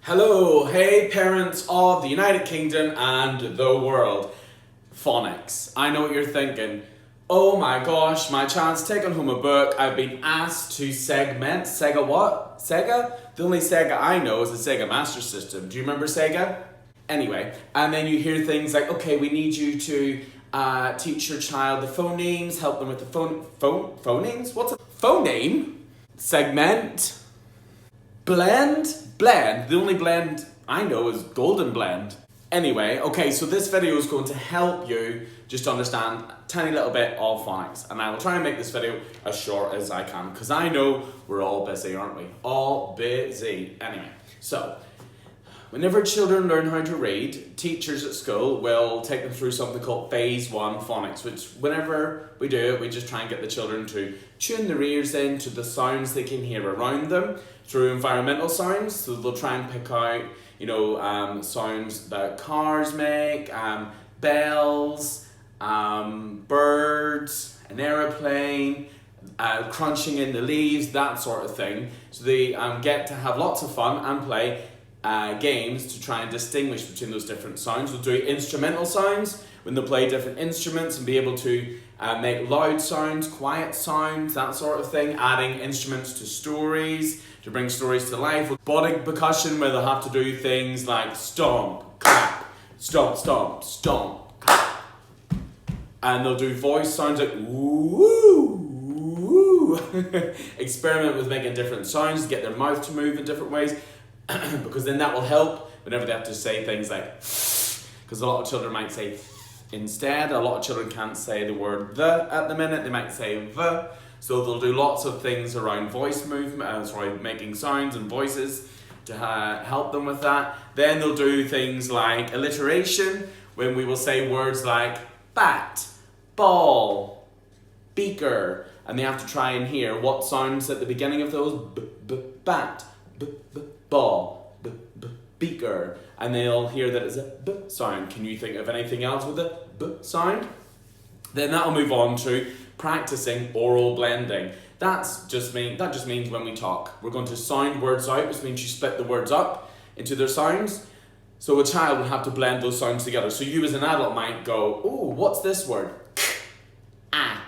Hello, hey parents of the United Kingdom and the world. Phonics. I know what you're thinking. Oh my gosh, my child's taken home a book. I've been asked to segment. Sega what? Sega? The only Sega I know is the Sega Master System. Do you remember Sega? Anyway, and then you hear things like, okay, we need you to teach your child the phonemes, help them with the phonemes? What's a phoneme? Segment. Blend? Blend. The only blend I know is Golden Blend. Anyway, okay, so this video is going to help you just understand a tiny little bit of phonics. And I will try and make this video as short as I can, because I know we're all busy, aren't we? All busy. Anyway, so whenever children learn how to read, teachers at school will take them through something called Phase 1 phonics, which whenever we do it, we just try and get the children to tune their ears in to the sounds they can hear around them through environmental sounds. So they'll try and pick out, sounds that cars make, bells, birds, an aeroplane, crunching in the leaves, that sort of thing. So they get to have lots of fun and play games to try and distinguish between those different sounds. We'll do instrumental sounds when they play different instruments and be able to make loud sounds, quiet sounds, that sort of thing. Adding instruments to stories to bring stories to life. Body percussion, where they'll have to do things like stomp, clap, stomp, stomp, stomp, clap. And they'll do voice sounds like woo, woo. Experiment with making different sounds to get their mouth to move in different ways. Because then that will help whenever they have to say things like, because a lot of children might say instead. A lot of children can't say the word the at the minute, they might say the. So they'll do lots of things around voice movement, making sounds and voices to help them with that. Then they'll do things like alliteration, when we will say words like bat, ball, beaker, and they have to try and hear what sounds at the beginning of those, bat, ball, beaker, and they'll hear that it's a b sound. Can you think of anything else with a b sound? Then that'll move on to practicing oral blending. That just means when we talk, we're going to sound words out, which means you split the words up into their sounds. So a child would have to blend those sounds together. So you as an adult might go, oh, what's this word? Ah,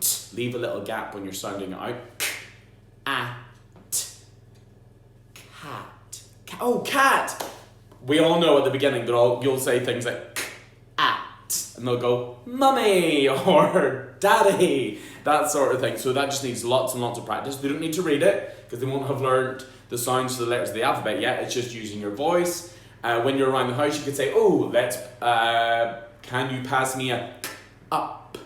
t. Leave a little gap when you're sounding it out. Ah, t. Cat. Oh, cat! We all know at the beginning that you'll say things like at, and they'll go mummy or daddy, that sort of thing. So that just needs lots and lots of practice. They don't need to read it because they won't have learned the sounds to the letters of the alphabet yet. It's just using your voice. When you're around the house, you could say, oh, can you pass me a up,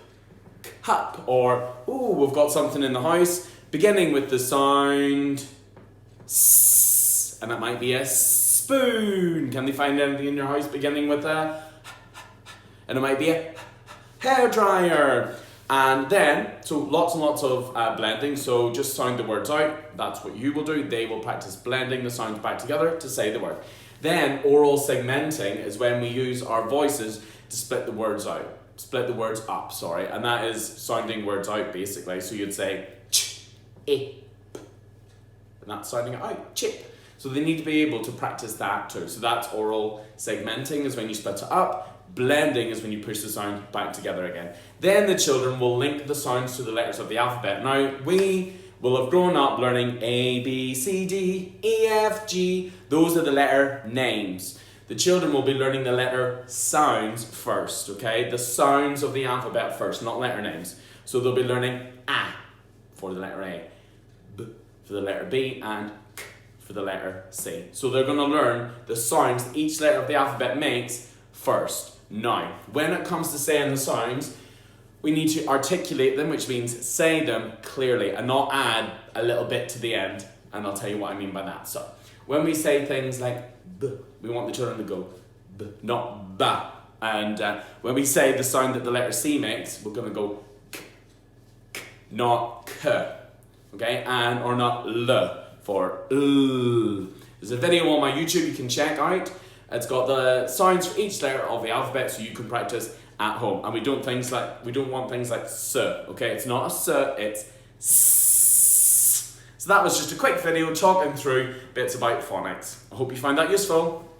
cup, or oh, we've got something in the house beginning with the sound s, and it might be a spoon. Can they find anything in your house beginning with a, and it might be a hairdryer. And then, so lots and lots of blending. So just sound the words out. That's what you will do. They will practice blending the sounds back together to say the word. Then oral segmenting is when we use our voices to split the words out. Split the words up, sorry. And that is sounding words out basically. So you'd say ch, ip. And that's sounding it out, chip. So they need to be able to practice that too. So that's oral segmenting, is when you split it up. Blending is when you push the sound back together again. Then the children will link the sounds to the letters of the alphabet. Now, we will have grown up learning A, B, C, D, E, F, G. Those are the letter names. The children will be learning the letter sounds first, okay? The sounds of the alphabet first, not letter names. So they'll be learning A for the letter A, B for the letter B, and K for the letter C. So they're going to learn the sounds that each letter of the alphabet makes first. Now, when it comes to saying the sounds, we need to articulate them, which means say them clearly and not add a little bit to the end. And I'll tell you what I mean by that. So, when we say things like B, we want the children to go B, not ba. And when we say the sound that the letter C makes, we're going to go K, K, not K. Okay? And, or not L for L. There's a video on my YouTube you can check out. It's got the sounds for each letter of the alphabet, so you can practice at home. And we don't want things like s, okay? It's not a s, it's s. So that was just a quick video talking through bits about phonics. I hope you found that useful.